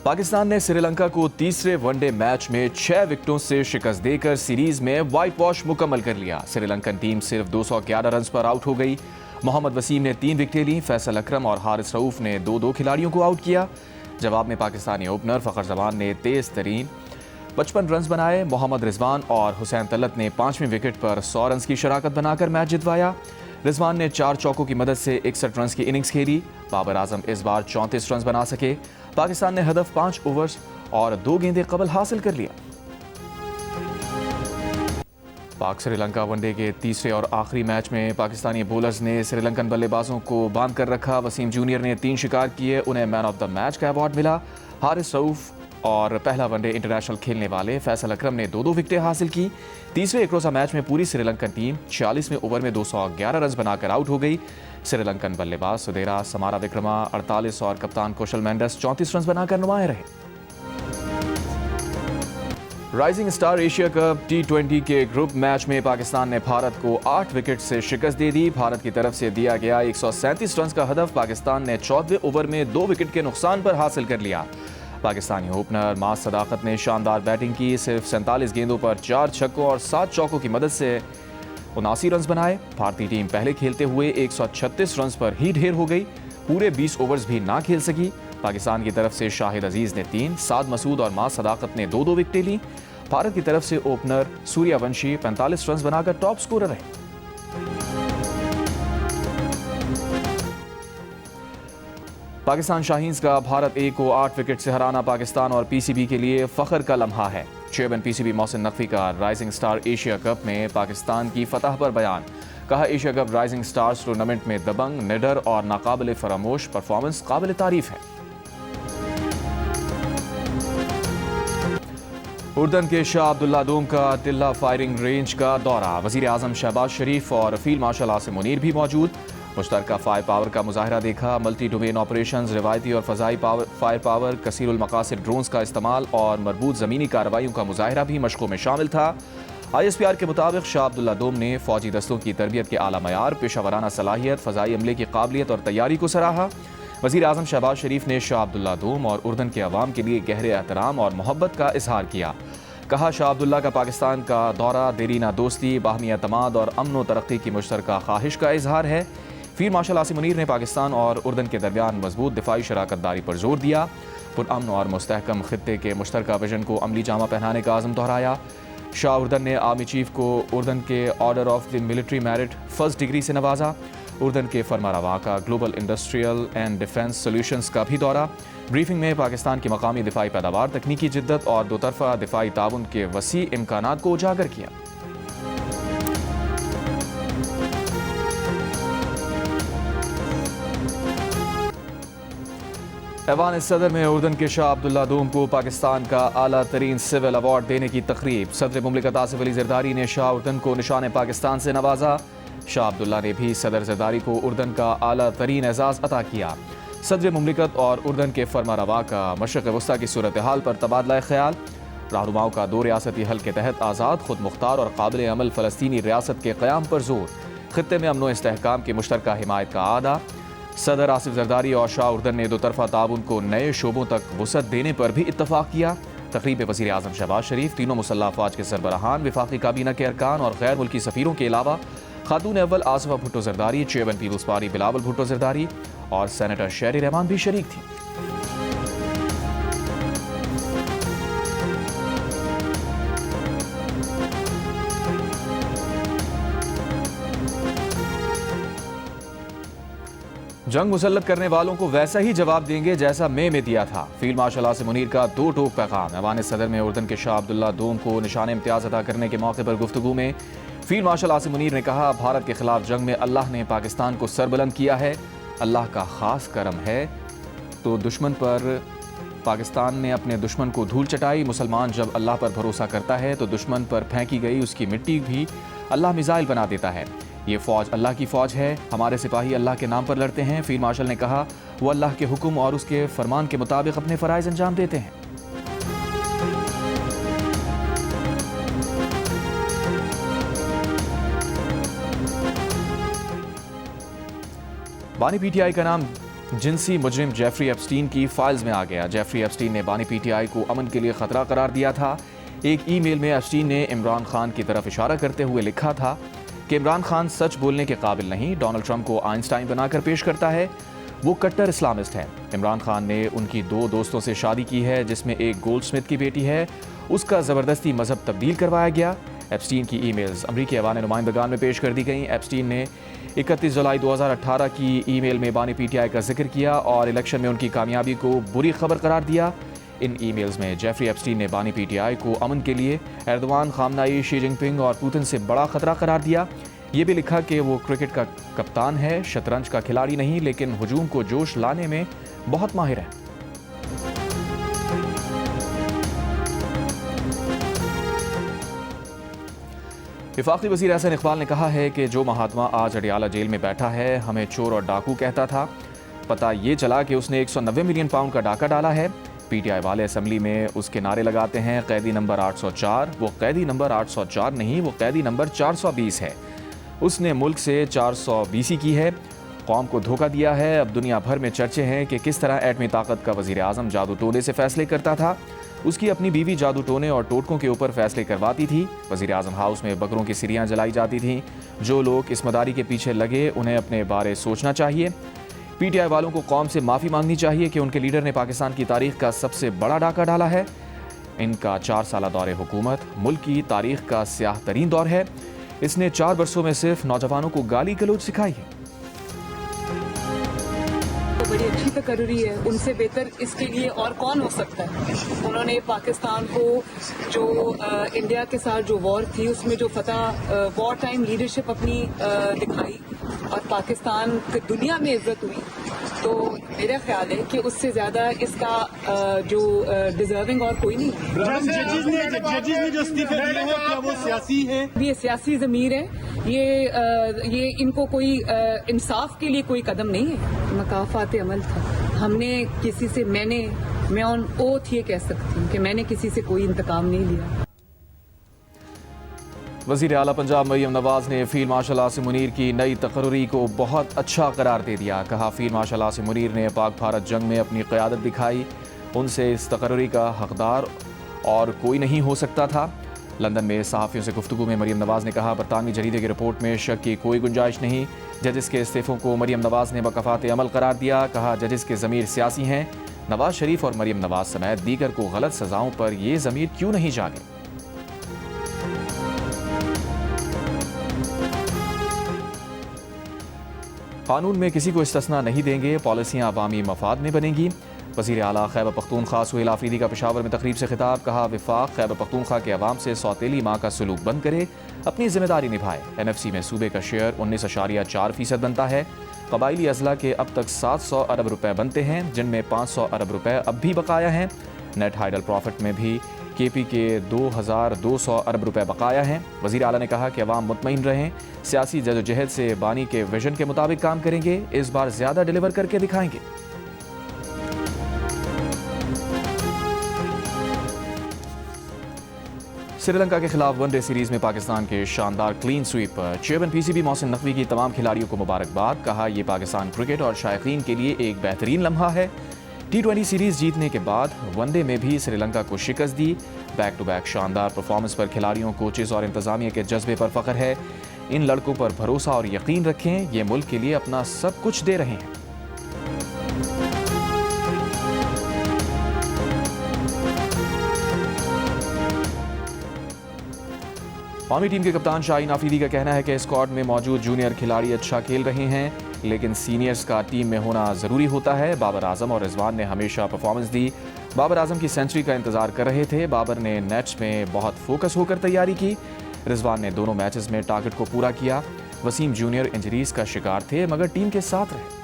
पाकिस्तान ने श्रीलंका को तीसरे वनडे मैच में 6 विकेटों से शिकस्त देकर सीरीज में व्हाइट वॉश मुकम्मल कर लिया। श्रीलंकन टीम सिर्फ 211 रन पर आउट हो गई। मोहम्मद वसीम ने 3 विकेटें लीं। फैसल अकरम और हारिस रऊफ ने 2-2 खिलाड़ियों को आउट किया। जवाब में पाकिस्तानी ओपनर फ़खर जमान ने तेज तरीन 55 रन बनाए। मोहम्मद रिजवान और हुसैन तलत ने 5वें विकेट पर 100 रन की शराकत बनाकर मैच जितवाया। रिजवान ने 4 चौकों की मदद से 61 रन की इनिंग्स खेली। बाबर आजम इस बार 34 रन बना सके। पाकिस्तान ने हदफ 5 ओवर्स और 2 गेंदें कबल हासिल कर लिया। पाक श्रीलंका वनडे के तीसरे और आखिरी मैच में पाकिस्तानी बॉलर्स ने श्रीलंकन बल्लेबाजों को बांध कर रखा। वसीम जूनियर ने 3 शिकार किए, उन्हें मैन ऑफ द मैच का अवार्ड मिला। हारिस रऊफ और पहला वनडे इंटरनेशनल खेलने वाले फैसल अकरम ने 2-2 विकेटें हासिल की। तीसरे एक रोज़ा मैच में पूरी श्रीलंकन टीम 46वें ओवर में 211 रन बनाकर आउट हो गई। श्रीलंकन बल्लेबाज सुदेरा समारा विक्रमा 48 और कप्तान कुशल मेंडिस 34 रन बनाकर नुमाया रहे। Rising star Asia cup T20 के ग्रुप मैच में पाकिस्तान ने भारत को 8 विकेट से शिकस्त दे दी। भारत की तरफ से दिया गया 137 रन का हदफ पाकिस्तान ने 14वें ओवर में 2 विकेट के नुकसान पर हासिल कर लिया। पाकिस्तानी ओपनर मास सदाकत ने शानदार बैटिंग की। सिर्फ 47 गेंदों पर 4 छक्कों और 7 चौकों की मदद से 79 रन बनाए। भारतीय टीम पहले खेलते हुए 136 रन पर ही ढेर हो गई। पूरे 20 ओवर्स भी ना खेल सकी। पाकिस्तान की तरफ से शाहिद अजीज ने 3, साद मसूद और मास सदाकत ने 2-2 विकेटें ली। भारत की तरफ से ओपनर सूर्यवंशी 45 रन बनाकर टॉप स्कोरर रहे। पाकिस्तान शाहीन्स का भारत ए को 8 विकेट से हराना पाकिस्तान और पीसीबी के लिए फख्र का लम्हा है। चेयरमैन पीसीबी मोहसिन नकवी का राइजिंग स्टार एशिया कप में पाकिस्तान की फतह पर बयान। कहा, Asia cup rising stars tournament में दबंग, निडर और नाकाबिल फरामोश परफॉर्मेंस काबिल तारीफ है। उर्दन के शाह अब्दुल्ला डोम का टिल्ला फायरिंग रेंज का दौरा। वजीर आजम शहबाज शरीफ और फील्ड मार्शल आसिम मुनीर भी मौजूद। मुश्तरका फायर पावर का मुजाहरा देखा। मल्टी डोमेन ऑपरेशंस, रिवायती और फजाई फायर पावर, कसीरुल मकासिद ड्रोन्स का इस्तेमाल और मरबूत ज़मीनी कार्रवाइयों का मुजाहरा भी मशकों में शामिल था। ISPR के मुताबिक शाह अब्दुल्ला डोम ने फौजी दस्तों की तरबियत के आला मयार, पेशावराना सलाहियत, फ़जाई अमले की काबिलियत और तैयारी को सराहा। वज़ीर आज़म शहबाज शरीफ ने शाह अब्दुल्ला डोम और उर्दन के अवाम के लिए गहरे एहतराम और मोहब्बत का इजहार किया। कहा, शाह अब्दुल्ला का पाकिस्तान का दौरा देरीना दोस्ती, बाहमी एतमाद और अमन व तरक्की की मुश्तरका ख्वाहिश का इजहार है। फील्ड मार्शल आसिम मुनीर ने पाकिस्तान और उर्दन के दरमियान मजबूत दिफाई शराकत दारी पर जोर दिया। पुरअमन और मुस्तहकम खित्ते के मुश्तरका विजन को अमली जामा पहनाने का आज़म दोहराया। शाह उर्दन ने आर्मी चीफ को उर्दन के order of the military merit first degree से नवाजा। उर्दन के फरमारवा का global industrial and defence solutions का भी दौरा। ब्रीफिंग में पाकिस्तान की मकामी दिफाई पैदावार, तकनीकी जिद्दत और दोतरफा दिफाई ताउन के वसी इम्कानात को उजागर किया। ऐवान सदर में उर्दन के शाह अब्दुल्ला डोम को पाकिस्तान का आला तरीन सिविल अवार्ड देने की तकरीब। सदर मुमलिकत आसिफ अली जरदारी ने शाह उर्दन को निशान पाकिस्तान से नवाजा। शाह अब्दुल्ला ने भी सदर जरदारी को उर्दन का आला तरीन एजाज अता किया। सदर मुमलिकत और उर्दन के फरमारवा का मशरक़ वस्ता की सूरत हाल पर तबादला ख्याल। रहनुमाओं का 2 रियासती हल के तहत आज़ाद, खुद मुख्तार और काबिल अमल फ़लस्तीनी रियासत के क़याम पर जोर। खित्ते में अमन व इस्तेहकाम की मुश्तरका हिमायत का आदा। सदर आसिफ जरदारी और शाह उर्दन ने दोतरफा ताउन को नए शोबों तक वसअत देने पर भी इत्तफाक किया। तकरीब में वज़ीर आज़म शहबाज शरीफ, तीनों मुसल्लह अफ़वाज के सरबराहान, विफाकी काबीना के अरकान और गैर मुल्की सफ़ीरों के अलावा खातून अव्वल Asifa Bhutto Zardari, chairman Peoples Party Bilawal Bhutto Zardari और सेनेटर शेरी रहमान भी शरीक थी। जंग मुसल्लत करने वालों को वैसा ही जवाब देंगे जैसा मई में दिया था। फील्ड मार्शल आसिम मुनीर का 2 टोक पैगाम। ऐवान सदर में उर्दन के शाह अब्दुल्ला डोम को निशान इम्तियाज अदा करने के मौके पर गुफ्तगू में फील्ड मार्शल आसिम मुनीर ने कहा, भारत के खिलाफ जंग में अल्लाह ने पाकिस्तान को सरबुलंद किया है। अल्लाह का खास करम है तो दुश्मन पर पाकिस्तान ने अपने दुश्मन को धूल चटाई। मुसलमान जब अल्लाह पर भरोसा करता है तो दुश्मन पर फेंकी गई उसकी मिट्टी भी अल्लाह मिसाइल बना देता है। ये फ़ौज अल्लाह की फ़ौज है। हमारे सिपाही अल्लाह के नाम पर लड़ते हैं। फील्ड मार्शल ने कहा, वो अल्लाह के हुक्म और उसके फरमान के मुताबिक अपने फ़राइज़ अंजाम देते हैं। बानी PTI का नाम जिनसी मुजरिम जेफरी एप्स्टीन की फाइल्स में आ गया। जेफरी एप्स्टीन ने बानी पीटीआई को अमन के लिए खतरा करार दिया था। एक ईमेल में एप्स्टीन ने इमरान खान की तरफ इशारा करते हुए लिखा था कि इमरान खान सच बोलने के काबिल नहीं, डोनाल्ड ट्रंप को आइंस्टाइन बनाकर पेश करता है, वो कट्टर इस्लामिस्ट है। इमरान खान ने उनकी 2 दोस्तों से शादी की है, जिसमें एक गोल्डस्मिथ की बेटी है, उसका ज़बरदस्ती मजहब तब्दील करवाया गया। एप्स्टीन की ईमेल्स अमरीकी ऐवान नुमाइंदगान में पेश कर दी गई। एप्स्टीन ने 31 जुलाई 2018 की ईमेल में बानी पीटीआई का जिक्र किया और इलेक्शन में उनकी कामयाबी को बुरी खबर करार दिया। इन ईमेल्स में जेफरी एप्स्टीन ने बानी पीटीआई को अमन के लिए एर्दोआन, खामनाई, शी जिनपिंग और पुतिन से बड़ा खतरा करार दिया। ये भी लिखा कि वो क्रिकेट का कप्तान है, शतरंज का खिलाड़ी नहीं, लेकिन हुजूम को जोश लाने में बहुत माहिर है। वफाकी वज़ीर एहसन इकबाल ने कहा है कि जो महात्मा आज अडियाला जेल में बैठा है हमें चोर और डाकू कहता था, पता ये चला कि उसने 190 मिलियन पाउंड का डाका डाला है। पीटीआई वाले असेंबली में उसके नारे लगाते हैं, कैदी नंबर 804। वो कैदी नंबर 804 नहीं, वो कैदी नंबर 420 है। उसने मुल्क से 420 की है, कौम को धोखा दिया है। अब दुनिया भर में चर्चे हैं कि किस तरह एटमी ताकत का वज़ीर आज़म जादू टोने से फैसले करता था। उसकी अपनी बीवी जादू टोने और टोटकों के ऊपर फैसले करवाती थी। वज़ीर आज़म हाउस में बकरों की सिरियाँ जलाई जाती थीं। जो लोग इस मदारी के पीछे लगे उन्हें अपने बारे सोचना चाहिए। पीटीआई वालों को कौम से माफ़ी मांगनी चाहिए कि उनके लीडर ने पाकिस्तान की तारीख का सबसे बड़ा डाका डाला है। इनका 4 साला दौरे हुकूमत मुल्क की तारीख का स्याह तरीन दौर है। इसने 4 बरसों में सिर्फ नौजवानों को गाली गलौज सिखाई है। बड़ी अच्छी तकरीरी है, उनसे बेहतर इसके लिए और कौन हो सकता है। उन्होंने पाकिस्तान को जो इंडिया के साथ जो वॉर थी उसमें जो फतह वॉर टाइम लीडरशिप अपनी दिखाई और पाकिस्तान की दुनिया में इज्जत हुई, तो मेरा ख्याल है कि उससे ज्यादा इसका जो डिजर्विंग और कोई नहीं। जजेस ने जो इस्तीफे दिए हैं क्या वो सियासी है? ये सियासी ज़मीर है, ये इनको कोई इंसाफ के लिए कोई कदम नहीं है, मकाफात अमल था। हमने किसी से मैं ऑन ओथ ये कह सकती हूँ कि मैंने किसी से कोई इंतकाम नहीं लिया। वज़ीर आला पंजाब मरियम नवाज ने फील्ड मार्शल आसिम मुनीर की नई तकरीरी को बहुत अच्छा करार दे दिया। कहा, फील्ड मार्शल आसिम मुनीर ने पाक भारत जंग में अपनी क़यादत दिखाई, उनसे इस तकरीरी का हकदार और कोई नहीं हो सकता था। लंदन में सहाफ़ियों से गुफ्तगू में मरियम नवाज ने कहा, बरतानवी जरीदे की रिपोर्ट में शक की कोई गुंजाइश नहीं। जजेस के इस्तीफ़ों को मरियम नवाज ने बकफ़ात अमल करार दिया। कहा, जजेस के ज़मीर सियासी हैं। नवाज शरीफ और मरियम नवाज समेत दीगर को गलत सज़ाओं पर ये ज़मीर क्यों नहीं जागे। कानून में किसी को इस्तिस्ना नहीं देंगे, पॉलिसियाँ अवामी मफाद में बनेंगी। वज़ीर आला खैबर पख्तूनख्वा सुहेल आफरीदी का पेशावर में तकरीब से खिताब। कहा, वफाक खैबर पख्तूनख्वा के अवाम से सौतेली माँ का सलूक बंद करे, अपनी जिम्मेदारी निभाए। NFC में सूबे का शेयर 19.4% बनता है। कबायली अजला के अब तक 700 अरब रुपए बनते हैं, जिनमें 500 अरब रुपए अब भी बकाया हैं। नेट हाइडल प्रॉफिट में भी KP के 2200 अरब रुपए बकाया हैं। वज़ीर आला ने कहा कि अवाम मुतमईन रहें, सियासी जदोजहद से बानी के विजन के मुताबिक काम करेंगे, इस बार ज़्यादा डिलीवर करके दिखाएंगे। श्रीलंका के खिलाफ वनडे सीरीज में पाकिस्तान के शानदार क्लीन स्वीप पर चेयरमैन PCB मोहसिन नकवी की तमाम खिलाड़ियों को मुबारकबाद। कहा, यह पाकिस्तान क्रिकेट और शायकीन के लिए एक बेहतरीन लम्हा है। T20 सीरीज जीतने के बाद वनडे में भी श्रीलंका को शिकस्त दी। बैक टू बैक शानदार परफॉर्मेंस पर खिलाड़ियों, कोचेज और इंतजामिया के जज्बे पर फख्र है। इन लड़कों पर भरोसा और यकीन रखें, ये मुल्क के लिए अपना सब कुछ दे रहे हैं। कौमी टीम के कप्तान शाहीन आफरीदी का कहना है कि स्क्वाड में मौजूद जूनियर खिलाड़ी अच्छा खेल रहे हैं, लेकिन सीनियर्स का टीम में होना ज़रूरी होता है। बाबर आजम और रिजवान ने हमेशा परफॉर्मेंस दी। बाबर आजम की सेंचुरी का इंतजार कर रहे थे। बाबर ने नेट्स में बहुत फोकस होकर तैयारी की। रिजवान ने दोनों मैचेस में टारगेट को पूरा किया। वसीम जूनियर इंजरीज का शिकार थे, मगर टीम के साथ रहे।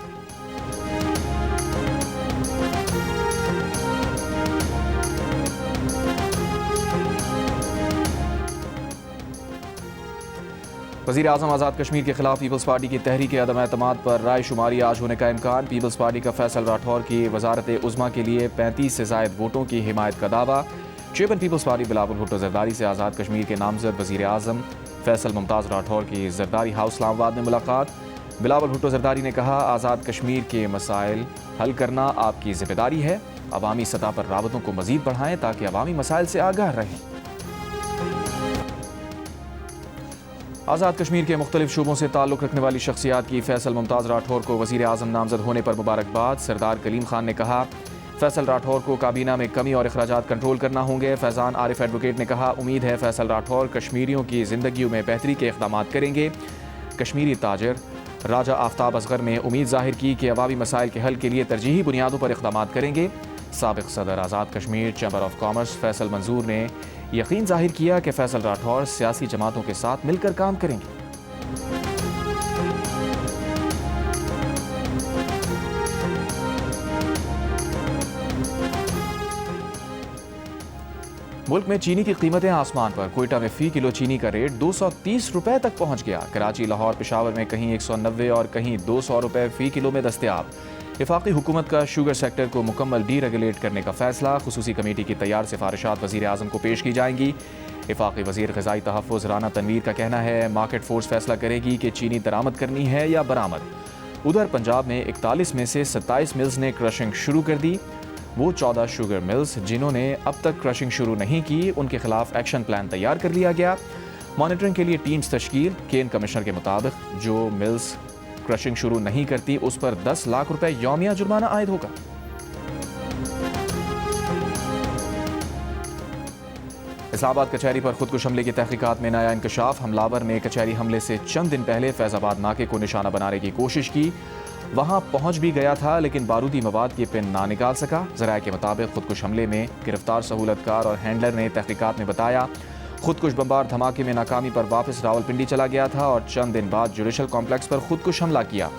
वज़ीर आज़म आज़ाद कश्मीर के खिलाफ पीपल्स पार्टी की तहरीक अदम एतमाद पर राय शुमारी आज होने का इम्कान। पीपल्स पार्टी का फैसल राठौर की वजारत उज़्मा के लिए 35 से ज़ायद वोटों की हिमायत का दावा। Chairman Peoples Party Bilawal Bhutto Zardari से आज़ाद कश्मीर के नामजद वज़ीर आज़म फैसल मुमताज़ राठौर की जरदारी हाउस इस्लामाबाद में मुलाकात। बिलावल भुट्टो जरदारी ने कहा, आज़ाद कश्मीर के मसाइल हल करना आपकी जिम्मेदारी है। अवामी सतह पर राबतों को मजीद बढ़ाएं ताकि अवामी मसाइल से आगाह रहें। आज़ाद कश्मीर के मुख्तलिफ शोबों से ताल्लुक़ रखने वाली शख्सियात की फैसल मुमताज़ राठौर को वज़ीर आज़म नामज़द होने पर मुबारकबाद। सरदार कलीम खान ने कहा, फैसल राठौर को काबीना में कमी और अखराजात कंट्रोल करना होंगे। फैज़ान आरिफ एडवोकेट ने कहा, उम्मीद है फैसल राठौर कश्मीरियों की ज़िंदगियों में बेहतरी के इक़दाम करेंगे। कश्मीरी ताजर राजा आफ्ताब असगर ने उम्मीद जाहिर की कि अवामी मसाइल के हल के लिए तरजीही बुनियादों पर इक़दाम करेंगे। साबिक़ सदर Azad Kashmir chamber of commerce Faisal Manzoor ने यकीन जाहिर किया कि फैसल राठौर सियासी जमातों के साथ मिलकर काम करेंगे। मुल्क में चीनी की कीमतें आसमान पर। कोयटा में फी किलो चीनी का रेट 230 रुपए तक पहुंच गया। कराची, लाहौर, पेशावर में कहीं 190 और कहीं 200 रुपए फी किलो में दस्तयाब। वफाकी हुकूमत का शुगर सेक्टर को मुकम्मल डी रेगुलेट करने का फैसला। खुसूसी कमेटी की तैयार सिफारिशात वज़ीर आज़म को पेश की जाएंगी। वफाकी वज़ीर ग़िज़ाई तहफ़्फ़ुज़ राना तनवीर का कहना है, मार्केट फोर्स फैसला करेगी कि चीनी दरामद करनी है या बरामद। उधर पंजाब में 41 में से 27 मिल्स ने क्रशिंग शुरू कर दी। वो 14 शुगर मिल्स जिन्होंने अब तक क्रशिंग शुरू नहीं की, उनके खिलाफ एक्शन प्लान तैयार कर लिया गया। मॉनिटरिंग के लिए टीम्स तश्कील। केन कमिश्नर के मुताबिक जो मिल्स क्रशिंग शुरू नहीं करती उस पर 10 लाख रुपए यौमिया जुर्माना आयद होगा। इस्लामाबाद कचहरी पर खुदकुश हमले की तहकीकात में नया इंकशाफ। हमलावर ने कचहरी हमले से चंद दिन पहले फैजाबाद नाके को निशाना बनाने की कोशिश की। वहां पहुंच भी गया था लेकिन बारूदी मवाद की पिन ना निकाल सका। ज़राए के मुताबिक खुदकुश हमले में गिरफ्तार सहूलतकार और हैंडलर ने तहकीकात में बताया, खुदकुश बमबार धमाके में नाकामी पर वापस रावलपिंडी चला गया था और चंद दिन बाद जुडिशल कॉम्प्लेक्स पर खुदकुश हमला किया।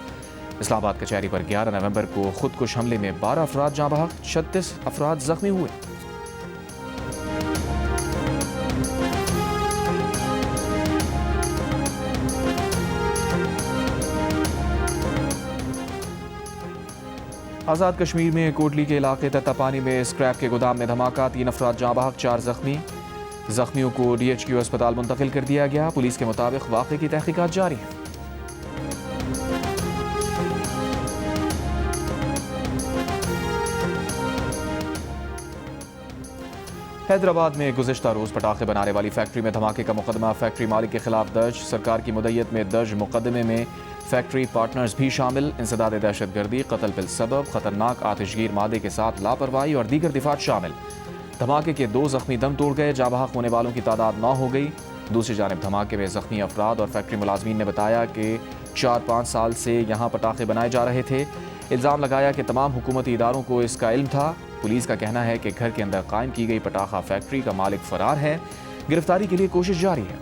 इस्लामाबाद कचहरी पर 11 नवंबर को खुदकुश हमले में 12 अफराद जाँ बहक, 36 अफराद जख्मी हुए। आज़ाद कश्मीर में कोटली के इलाके तत्तापानी में स्क्रैप के गोदाम में धमाका, 3 अफराद जाँ बहक, 4 जख्मी। जख्मियों को DHQ अस्पताल मुंतकिल कर दिया गया। पुलिस के मुताबिक वाक़े की तहकीकात जारी है। हैदराबाद में गुज़िश्ता रोज़ पटाखे बनाने वाली फैक्ट्री में धमाके का मुकदमा फैक्ट्री मालिक के खिलाफ दर्ज। सरकार की मुद्दत में दर्ज मुकदमे में फैक्ट्री पार्टनर्स भी शामिल। इंसदाद दहशतगर्दी, कत्ल बिल सबब, खतरनाक आतिशगीर मादे के साथ लापरवाही और दीगर दिफात शामिल। धमाके के 2 जख्मी दम तोड़ गए। जाँ बहक होने वालों की तादाद 9 हो गई। दूसरी जानिब धमाके में जख्मी अफराद और फैक्ट्री मुलाजमीन ने बताया कि 4-5 साल से यहाँ पटाखे बनाए जा रहे थे। इल्ज़ाम लगाया कि तमाम हुकूमती इदारों को इसका इल्म था। पुलिस का कहना है कि घर के अंदर कायम की गई पटाखा फैक्ट्री का मालिक फरार है। गिरफ्तारी के लिए कोशिश जारी है।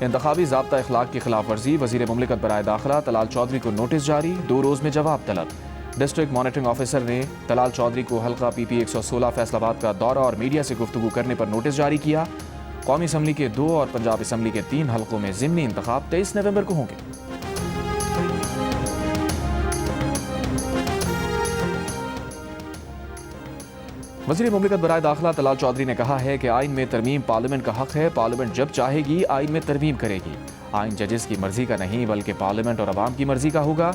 इंतखाबी ज़ाब्ता इखलाक की खिलाफ वर्जी। वज़ीर मुमलिकत बराए दाखिला तलाल चौधरी को नोटिस जारी। 2 रोज़ में जवाब तलब। डिस्ट्रिक्ट मॉनिटरिंग ऑफिसर ने तलाल चौधरी को हल्का PP 116 फैसलाबाद का दौरा और मीडिया से गुफ्तगू करने पर नोटिस जारी किया। कौमी असम्बली के 2 और पंजाब असम्बली के 3 हल्कों में ज़िमनी इंतखाब 23 नवंबर को होंगे। वज़ीर मुमलिकत बराए दाखिला तलाल चौधरी ने कहा है कि आइन में तरमीम पार्लियामेंट का हक है। पार्लियामेंट जब चाहेगी आइन में तरमीम करेगी। आइन जजेस की मर्जी का नहीं बल्कि पार्लियामेंट और अवाम की मर्जी का होगा।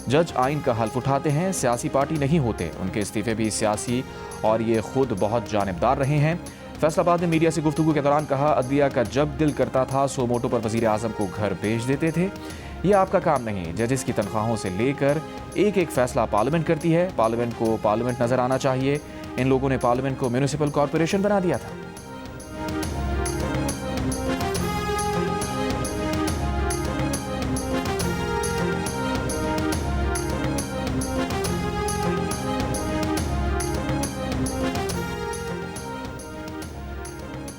जज आइन का हल्फ उठाते हैं, सियासी पार्टी नहीं होते। उनके इस्तीफे भी सियासी और ये खुद बहुत जानिबदार रहे हैं। फैसलाबाद में मीडिया से गुफ्तगू के दौरान कहा, अदलिया का जब दिल करता था सो मोटो पर वज़ीर आज़म को घर भेज देते थे। ये आपका काम नहीं। जजेस की तनख्वाहों से लेकर एक एक फैसला पार्लियामेंट करती है। पार्लियामेंट को पार्लियामेंट नजर आना चाहिए। इन लोगों ने पार्लियामेंट को म्यूनिसिपल कॉरपोरेशन बना दिया था।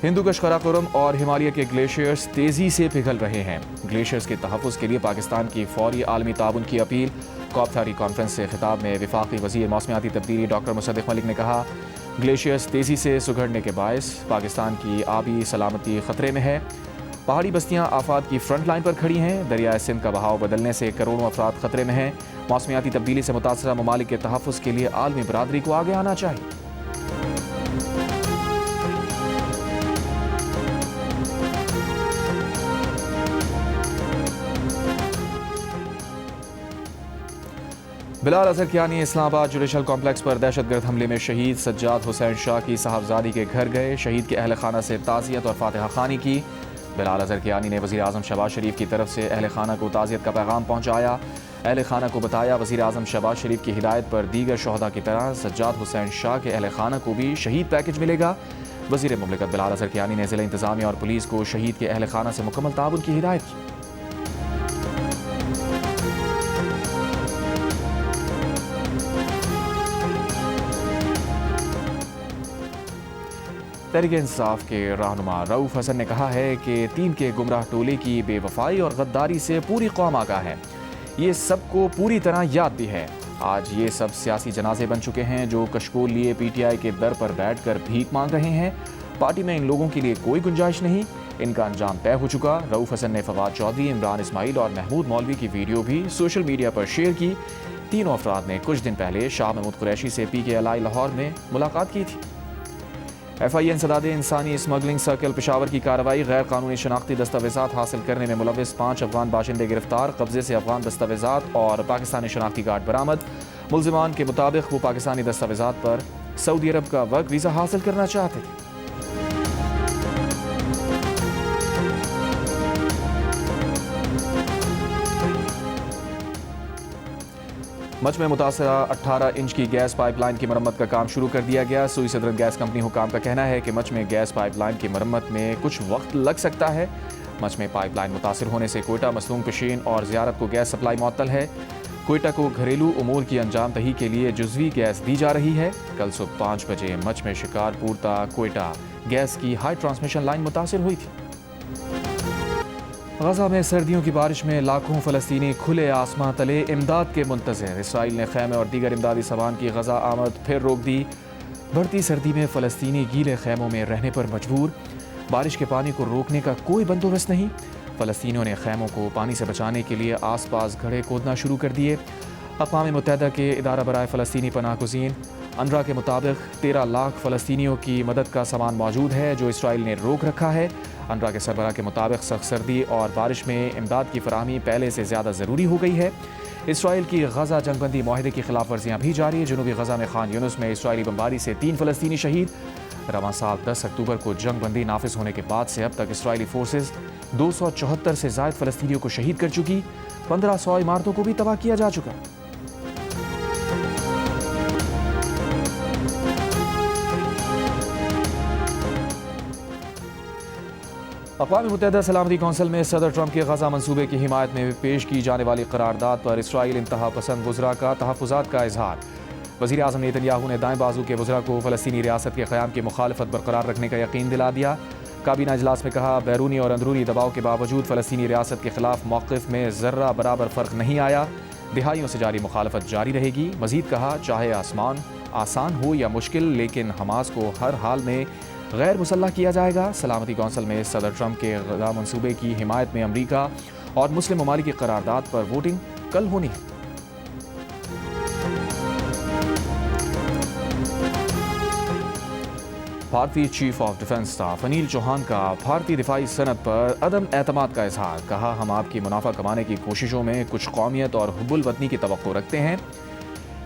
हिंदुकुश, कराकोरम और हिमालय के ग्लेशियर्स तेजी से पिघल रहे हैं। ग्लेशियर्स के तहफ़्फ़ुज़ के लिए पाकिस्तान की फौरी आलमी ताउन की अपील। कॉप30 कॉन्फ्रेंस से खिताब में वफाकी वज़ीर मौसमियाती तब्दीली डॉक्टर मुसद्दिक़ मलिक ने कहा, ग्लेशियर्स तेज़ी से सुगड़ने के बायस पाकिस्तान की आबी सलामती ख़तरे में है। पहाड़ी बस्तियां आफात की फ्रंट लाइन पर खड़ी हैं। दरियाए सिंध का बहाव बदलने से करोड़ों अफराद खतरे में हैं। मौसमियाती तब्दीली से मुतासरा ममालिक के तहफ़्फ़ुज़ के लिए आलमी बरादरी को आगे आना चाहिए। बिलाल अजहर कियानी इस्लामाबाद जुडिशल कॉम्प्लेक्स पर दहशतगर्द हमले में शहीद सज्जाद हुसैन शाह की साहबजादी के घर गए। शहीद के अहल खाना से ताज़ियत और फातिहा खानी की। बिलाल अजहर कियानी ने वज़ीर आज़म शहबाज शरीफ की तरफ से अहल खाना को ताज़ियत का पैगाम पहुँचाया। अहल खाना को बताया वज़ीर आज़म शहबाज शरीफ की हिदायत पर दीगर शहदा की तरह सज्जाद हुसैन शाह के अहल खाना को भी शहीद पैकेज मिलेगा। वज़ीर मुमलिकत बिलाल अजहर कियानी ने ज़िला इंतज़ामिया और पुलिस को शहीद के अहल खाना से मुकम्मल ताउन की हिदायत की। तहरीक इंसाफ के रहनुमा रऊफ हसन ने कहा है कि तीन के गुमराह टोले की बेवफाई और गद्दारी से पूरी कौम आगाह है। ये सबको पूरी तरह याद भी है। आज ये सब सियासी जनाजे बन चुके हैं जो कशकोल लिए पीटीआई के दर पर बैठकर भीख मांग रहे हैं। पार्टी में इन लोगों के लिए कोई गुंजाइश नहीं, इनका अंजाम तय हो चुका। रऊफ हसन ने फवाद चौधरी, इमरान इस्माइल और महमूद मौलवी की वीडियो भी सोशल मीडिया पर शेयर की। तीनों अफराद ने कुछ दिन पहले शाह महमूद कुरैशी से PKLI लाहौर में मुलाकात की थी। FIN सदादे इंसानी स्मगलिंग सर्कल पेशावर की कार्रवाई। गैर कानूनी शनाख्ती दस्तावेजात हासिल करने में मुलविस 5 अफगान बाशिंदे गिरफ्तार। कब्जे से अफगान दस्तावेजात और पाकिस्तानी शनाख्ती कार्ड बरामद। मुल्जिमान के मुताबिक वो पाकिस्तानी दस्तावेजात पर सऊदी अरब का वर्क वीज़ा हासिल करना चाहते थे। मच में मुतासरा 18 इंच की गैस पाइपलाइन की मरम्मत का काम शुरू कर दिया गया। सुई सदरन गैस कंपनी हुकाम का कहना है कि मच में गैस पाइपलाइन की मरम्मत में कुछ वक्त लग सकता है। मच में पाइपलाइन मुतासर होने से कोयटा, मसलूम, पेशीन और ज़ियारत को गैस सप्लाई मुअत्तल है। कोयटा को घरेलू उमूर की अंजाम दही के लिए जुज़वी गैस दी जा रही है। कल सुबह 5 बजे मच में शिकारपुर ता कोयटा गैस की हाई ट्रांसमिशन लाइन मुतासर हुई थी। गजा में सर्दियों की बारिश में लाखों फ़लस्तीनी खुले आसमां तले इमदाद के मुंतज़िर। इसराइल ने खैमे और दीगर इमदादी सामान की गजा आमद फिर रोक दी। बढ़ती सर्दी में फ़लस्तीनी गीले खैमों में रहने पर मजबूर। बारिश के पानी को रोकने का कोई बंदोबस्त नहीं। फ़लस्तीनियों ने खैमों को पानी से बचाने के लिए आस पास घड़े खोदना शुरू कर दिए। अक़वाम मुत्तहिदा के इदारा बराए फ़लस्तीनी पनाह गुज़ीन अनरा के मुताबिक 13 लाख फ़लस्तीनियों की मदद का सामान मौजूद है जो इसराइल ने रोक रखा है। अनरा के सरबराह के मुताबिक सख्त सर्दी और बारिश में इमदाद की फराहमी पहले से ज़्यादा ज़रूरी हो गई है। इसराइल की गजा जंगबंदी माहिदे की खिलाफ वर्जियाँ भी जारी है। जनूबी गजा में खान यूनुस में इसराइली बमबारी से 3 फ़लस्तीनी शहीद। रवां साल 10 अक्टूबर को जंगबंदी नाफिज होने के बाद से अब तक इसराइली फोर्सेज 274 से ज़ायद फ़लस्तीनियों को शहीद कर चुकी। 1500 इमारतों को भी तबाह किया जा चुका। अक़वाम मुत्तहिदा सलामती कौंसिल में सदर ट्रंप के गजा मंसूबे की हिमायत में पेश की जाने वाली करारदाद पर इसराइल इंतहा पसंद वज़रा का तहफ़्फ़ुज़ात का इजहार। वज़ीर आज़म नेतन्याहू ने दाएं बाजू के वज़रा को फ़लस्तीनी रियासत के क़याम की मुखालफत बरकरार रखने का यकीन दिला दिया। काबीना इजलास में कहा, बैरूनी और अंदरूनी दबाव के बावजूद फ़लस्तीनी रियासत के खिलाफ मौक़िफ़ में ज़र्रा बराबर फ़र्क नहीं आया। दिहाइयों से जारी मुखालफत जारी रहेगी। मज़ीद कहा, चाहे आसान हो या मुश्किल, लेकिन हमास को हर हाल में गैर मुसल्लह किया जाएगा। सलामती कौंसिल में सदर ट्रंप के गजा मंसूबे की हिमायत में अमरीका और मुस्लिम ममालिक की करारदाद पर वोटिंग कल होनी है। भारतीय chief of defence staff Anil Chauhan का भारतीय दिफाई सनत पर अदम एतमाद का इजहार। कहा, हम आपकी मुनाफा कमाने की कोशिशों में कुछ कौमियत और हुब्बुल वतनी की तवक्को रखते हैं।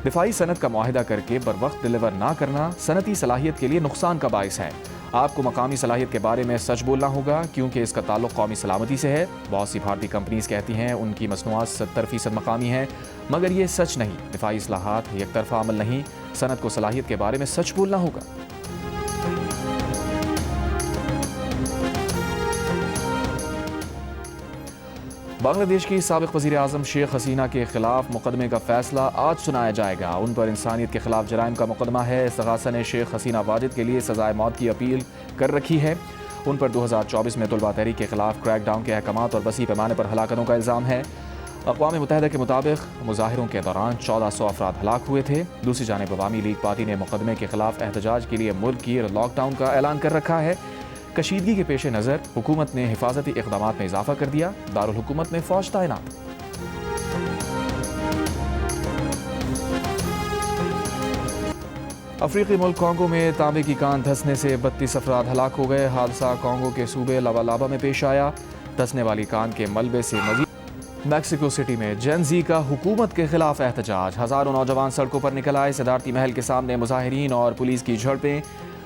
दिफाई सनत का मुआहिदा करके बर वक्त डिलीवर ना करना सनती सलाहियत के लिए नुकसान का बाइस है। आपको मकामी सलाहियत के बारे में सच बोलना होगा क्योंकि इसका ताल्लुक कौमी सलामती से है। बहुत सी भारतीय कंपनीज कहती हैं उनकी मसनूआत 70% मकामी हैं, मगर ये सच नहीं। दिफाई इस्लाहात एक तरफा अमल नहीं, सनत को सलाहियत के बारे में सच बोलना होगा। बांग्लादेश की साबिक वज़ीर आज़म शेख हसीना के खिलाफ मुकदमे का फैसला आज सुनाया जाएगा। उन पर इंसानियत के खिलाफ जराइम का मुकदमा है। इस्तग़ासा ने शेख हसीना वाजिद के लिए सज़ाए मौत की अपील कर रखी है। उन पर 2024 में तुलबा तहरीक के खिलाफ क्रैकडाउन के अहकामात और वसी पैमाने पर हलाकतों का इल्ज़ाम है। अक़वाम मुत्तहिदा के मुताबिक मुज़ाहिरों के दौरान 1400 अफराद हलाक हुए थे। दूसरी जानिब अवामी लीग पार्टी ने मुकदमे के खिलाफ एहतजाज के लिए मुल्क की लॉकडाउन का ऐलान कर रखा है। कशीदगी के पेश नज़र हुकूमत ने हिफाजती इक़दामात में इजाफा कर दिया। दारुल हुकूमत में फौज तैनात। अफ्रीकी मुल्क कांगो में तांबे की कान धंसने से 32 अफराद हलाक हो गए। हादसा कांगो के सूबे लावालाबा में पेश आया। धंसने वाली कान के मलबे से मजीद मैक्सिको सिटी में जेन ज़ी का हुकूमत के खिलाफ एहतजाज। हज़ारों नौजवान सड़कों पर निकल आए। सदारती महल के सामने मुजाहिरीन और पुलिस की झड़पें।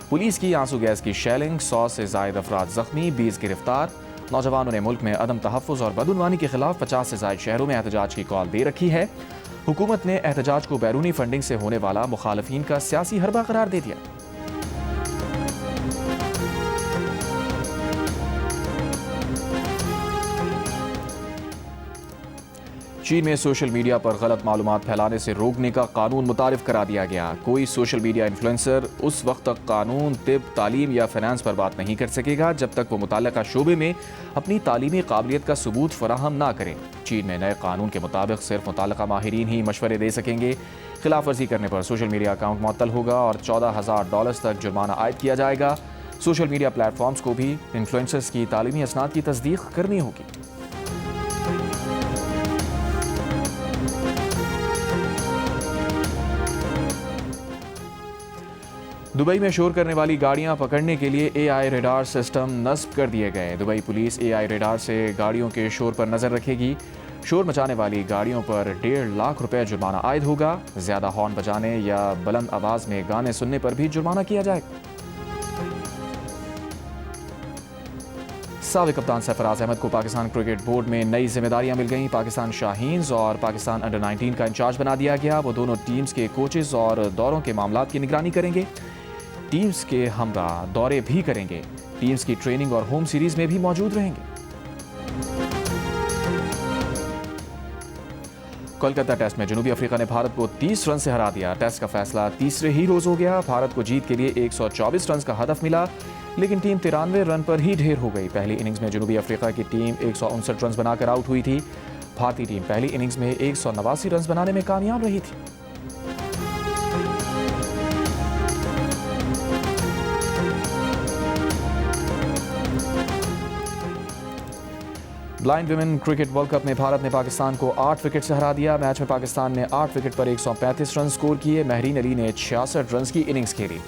पुलिस की आंसू गैस की शेलिंग। 100 से ज़ायद अफराद जख्मी, 20 गिरफ्तार। नौजवानों ने मुल्क में अदम तहफ़्फ़ुज़ और बदउनवानी के खिलाफ 50 से ज़ायद शहरों में एहतजाज की कॉल दे रखी है। हुकूमत ने एहतजाज को बैरूनी फंडिंग से होने वाला मुखालफिन का सियासी हरबा करार दे दिया। चीन में सोशल मीडिया पर गलत मालूमात फैलाने से रोकने का कानून मुतारिफ करा दिया गया। कोई सोशल मीडिया इन्फ्लुएंसर उस वक्त तक कानून, तिब, तालीम या फाइनेंस पर बात नहीं कर सकेगा जब तक वो मुताल्लिका शोबे में अपनी तालीमी काबिलियत का सबूत फराहम ना करें। चीन में नए कानून के मुताबिक सिर्फ मुताल्लिका माहिरीन ही मशवरे दे सकेंगे। खिलाफ वर्जी करने पर सोशल मीडिया अकाउंट मुअत्तल होगा और $14,000 तक जुर्माना आयद किया जाएगा। सोशल मीडिया प्लेटफॉर्म्स को भी इन्फ्लुएंसर्स की तालीमी असनाद की तस्दीक करनी होगी। दुबई में शोर करने वाली गाड़ियां पकड़ने के लिए AI रेडार सिस्टम नस्ब कर दिए गए। दुबई पुलिस AI रेडार से गाड़ियों के शोर पर नजर रखेगी। शोर मचाने वाली गाड़ियों पर $1.5 लाख जुर्माना आयद होगा। ज्यादा हॉर्न बजाने या बुलंद आवाज में गाने सुनने पर भी जुर्माना किया जाएगा। साबिक कप्तान सरफराज अहमद को पाकिस्तान क्रिकेट बोर्ड में नई जिम्मेदारियां मिल गईं। पाकिस्तान शाहीन्स और पाकिस्तान अंडर 19 का इंचार्ज बना दिया गया। वो दोनों टीम्स के कोचेस और दौरों के मामलात की निगरानी करेंगे। टीम्स के हमरा दौरे भी करेंगे। टीम्स की ट्रेनिंग और होम सीरीज में भी मौजूद रहेंगे। कोलकाता टेस्ट में जनूबी अफ्रीका ने भारत को 30 रन से हरा दिया। टेस्ट का फैसला तीसरे ही रोज हो गया। भारत को जीत के लिए 124 रन का हदफ मिला, लेकिन टीम 93 रन पर ही ढेर हो गई। पहली इनिंग्स में जनूबी अफ्रीका की टीम 159 रन बनाकर आउट हुई थी। भारतीय टीम पहली इनिंग्स में 189 रन बनाने में कामयाब रही थी। Blind women cricket world cup में भारत ने पाकिस्तान को 8 विकेट से हरा दिया। मैच में पाकिस्तान ने 8 विकेट पर 135 रन स्कोर किए। महरीन अली ने 66 रन की इनिंग्स खेली।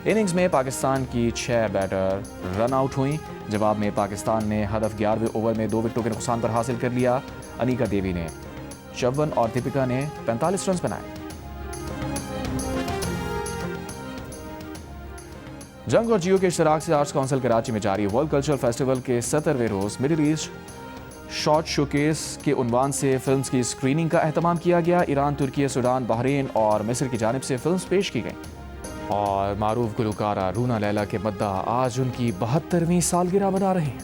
इनिंग्स में पाकिस्तान की 6 बैटर रन आउट हुई। जवाब में पाकिस्तान ने हदफ 11वें ओवर में 2 विकेटों के नुकसान पर हासिल कर लिया। अनिका देवी ने 54 और दीपिका ने 45 रन बनाए। जंग और जियो के इश्तराक से आर्ट्स काउंसिल कराची में जारी वर्ल्ड कल्चरल फेस्टिवल के 17वें रोज मिडिल ईस्ट शॉर्ट शोकेस के उन्वान से फिल्म्स की स्क्रीनिंग का एहतमाम किया गया। ईरान, तुर्की, सूडान, बहरीन और मिस्र की जानिब से फिल्म्स पेश की गईं। और मारूफ गुलकारा रूना लैला के मद्दा आज उनकी 72वीं सालगिरह मना रहे हैं।